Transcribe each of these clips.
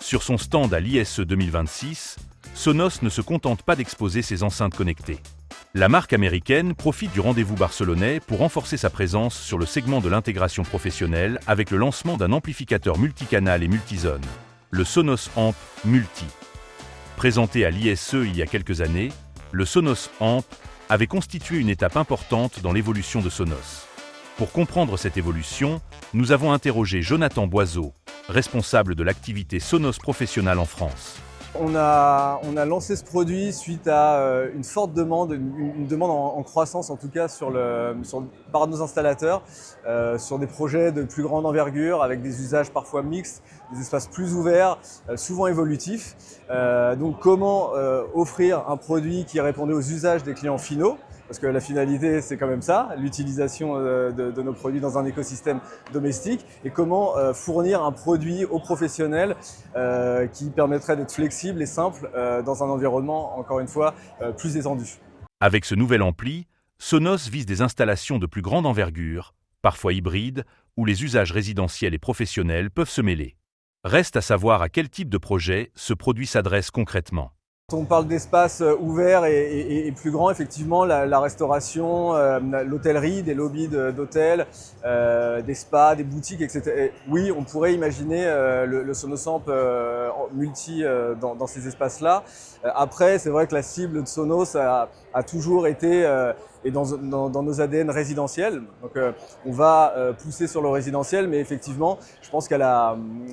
Sur son stand à l'ISE 2026, Sonos ne se contente pas d'exposer ses enceintes connectées. La marque américaine profite du rendez-vous barcelonais pour renforcer sa présence sur le segment de l'intégration professionnelle avec le lancement d'un amplificateur multicanal et multizone, le Sonos Amp Multi. Présenté à l'ISE il y a quelques années, le Sonos Amp avait constitué une étape importante dans l'évolution de Sonos. Pour comprendre cette évolution, nous avons interrogé Jonathan Boiseau, responsable de l'activité Sonos Professional en France. On a lancé ce produit suite à une forte demande, une demande en croissance en tout cas par nos installateurs, sur des projets de plus grande envergure avec des usages parfois mixtes, des espaces plus ouverts, souvent évolutifs. Donc comment offrir un produit qui répondait aux usages des clients finaux? Parce que la finalité, c'est quand même ça, l'utilisation de nos produits dans un écosystème domestique. Et comment fournir un produit aux professionnels qui permettrait d'être flexible et simple dans un environnement, encore une fois, plus étendu. Avec ce nouvel ampli, Sonos vise des installations de plus grande envergure, parfois hybrides, où les usages résidentiels et professionnels peuvent se mêler. Reste à savoir à quel type de projet ce produit s'adresse concrètement. Quand on parle d'espaces ouverts et plus grands, effectivement, la restauration, l'hôtellerie, des lobbies d'hôtels, des spas, des boutiques, etc. Et oui, on pourrait imaginer le Sonos Amp multi dans ces espaces-là. Après, c'est vrai que la cible de Sonos a toujours été et dans nos ADN résidentiels. Donc on va pousser sur le résidentiel, mais effectivement, je pense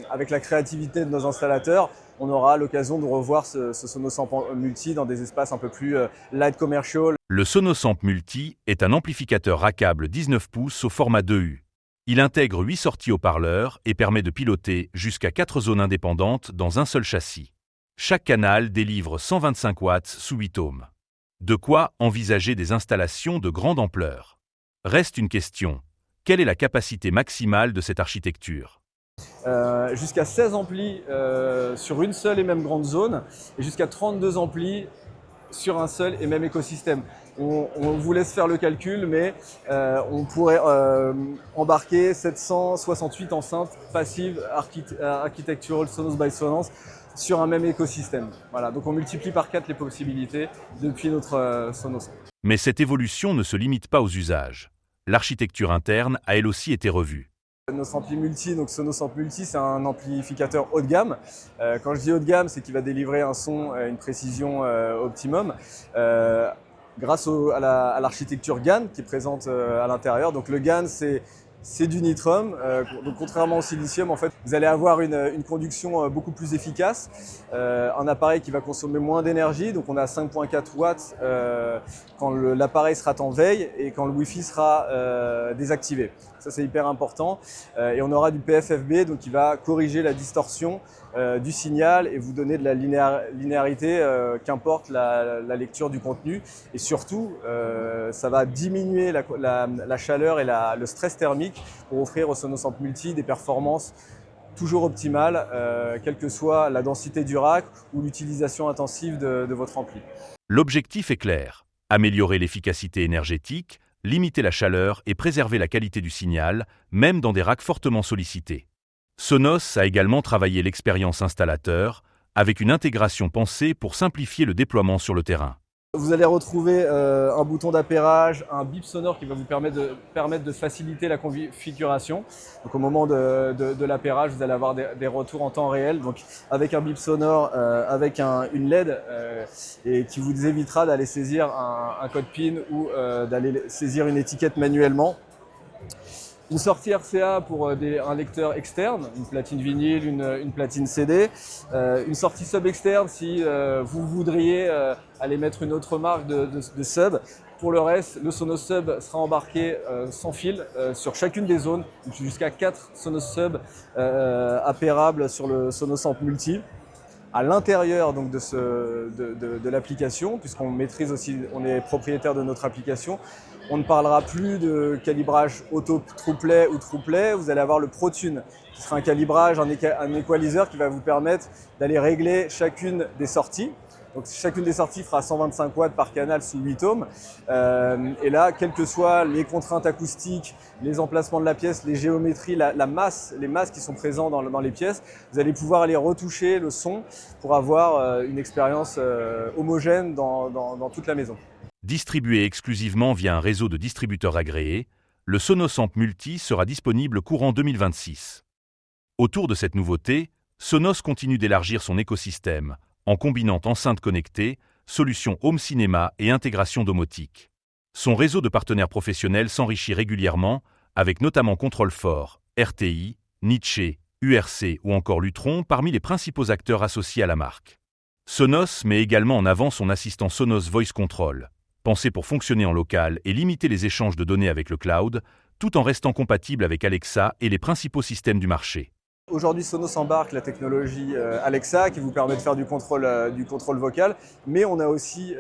avec la créativité de nos installateurs, on aura l'occasion de revoir ce Sonos Amp Multi dans des espaces un peu plus light commercial. Le Sonos Amp Multi est un amplificateur rackable 19 pouces au format 2U. Il intègre 8 sorties haut-parleurs et permet de piloter jusqu'à 4 zones indépendantes dans un seul châssis. Chaque canal délivre 125 watts sous 8 ohms. De quoi envisager des installations de grande ampleur. Reste une question. Quelle est la capacité maximale de cette architecture ? Jusqu'à 16 amplis sur une seule et même grande zone et jusqu'à 32 amplis sur un seul et même écosystème. On vous laisse faire le calcul, mais on pourrait embarquer 768 enceintes passives Architectural Sonos by Sonos sur un même écosystème. Voilà, donc on multiplie par 4 les possibilités depuis notre Sonos. Mais cette évolution ne se limite pas aux usages. L'architecture interne a elle aussi été revue. Notre ampli multi, donc Sonos Amp Multi, c'est un amplificateur haut de gamme. Quand je dis haut de gamme, c'est qu'il va délivrer un son et une précision optimum grâce à l'architecture GaN qui est présente à l'intérieur. Donc le GaN, c'est du Nitrum. Donc contrairement au silicium, en fait, vous allez avoir une conduction beaucoup plus efficace, un appareil qui va consommer moins d'énergie. Donc on a 5,4 watts quand l'appareil sera en veille et quand le Wi-Fi sera désactivé. Ça, c'est hyper important. Et on aura du PFFB, donc qui va corriger la distorsion du signal et vous donner de la linéarité qu'importe la lecture du contenu. Et surtout, ça va diminuer la chaleur et le stress thermique pour offrir au Sonos Amp Multi des performances toujours optimales, quelle que soit la densité du rack ou l'utilisation intensive de votre ampli. L'objectif est clair, améliorer l'efficacité énergétique, limiter la chaleur et préserver la qualité du signal, même dans des racks fortement sollicités. Sonos a également travaillé l'expérience installateur, avec une intégration pensée pour simplifier le déploiement sur le terrain. Vous allez retrouver un bouton d'appairage, un bip sonore qui va vous permettre de faciliter la configuration. Donc au moment de l'appairage, vous allez avoir des retours en temps réel. Donc avec un bip sonore, avec une LED et qui vous évitera d'aller saisir un code PIN ou d'aller saisir une étiquette manuellement. Une sortie RCA pour un lecteur externe, une platine vinyle, une platine CD. Une sortie sub externe si vous voudriez aller mettre une autre marque de sub. Pour le reste, le Sonos Sub sera embarqué sans fil sur chacune des zones, jusqu'à 4 Sonos Sub appairables sur le Sonos Amp Multi. À l'intérieur donc de l'application, puisqu'on maîtrise aussi, on est propriétaire de notre application, on ne parlera plus de calibrage auto true-play ou true-play. Vous allez avoir le ProTune, qui sera un calibrage, un equalizer qui va vous permettre d'aller régler chacune des sorties. Donc chacune des sorties fera 125 watts par canal sous 8 ohms. Et là, quelles que soient les contraintes acoustiques, les emplacements de la pièce, les géométries, la masse, les masses qui sont présents dans les pièces, vous allez pouvoir aller retoucher le son pour avoir une expérience homogène dans toute la maison. Distribué exclusivement via un réseau de distributeurs agréés, le Sonos Amp Multi sera disponible courant 2026. Autour de cette nouveauté, Sonos continue d'élargir son écosystème en combinant enceintes connectées, solutions home cinéma et intégration domotique. Son réseau de partenaires professionnels s'enrichit régulièrement avec notamment Control4, RTI, Nietzsche, URC ou encore Lutron parmi les principaux acteurs associés à la marque. Sonos met également en avant son assistant Sonos Voice Control, pensé pour fonctionner en local et limiter les échanges de données avec le cloud, tout en restant compatible avec Alexa et les principaux systèmes du marché. Aujourd'hui, Sonos embarque la technologie Alexa qui vous permet de faire du contrôle vocal, mais on a aussi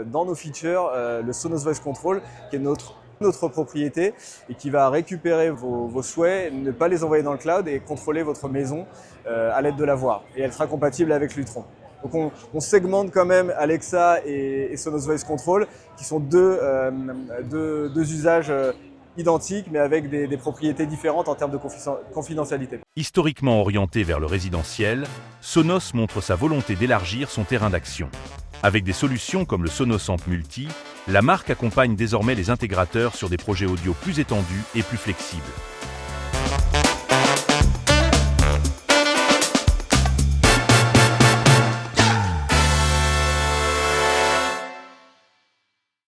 dans nos features le Sonos Voice Control qui est notre propriété et qui va récupérer vos souhaits, ne pas les envoyer dans le cloud et contrôler votre maison à l'aide de la voix. Et elle sera compatible avec Lutron. Donc on segmente quand même Alexa et Sonos Voice Control qui sont deux usages identiques mais avec des propriétés différentes en termes de confidentialité. Historiquement orienté vers le résidentiel, Sonos montre sa volonté d'élargir son terrain d'action. Avec des solutions comme le Sonos Amp Multi, la marque accompagne désormais les intégrateurs sur des projets audio plus étendus et plus flexibles.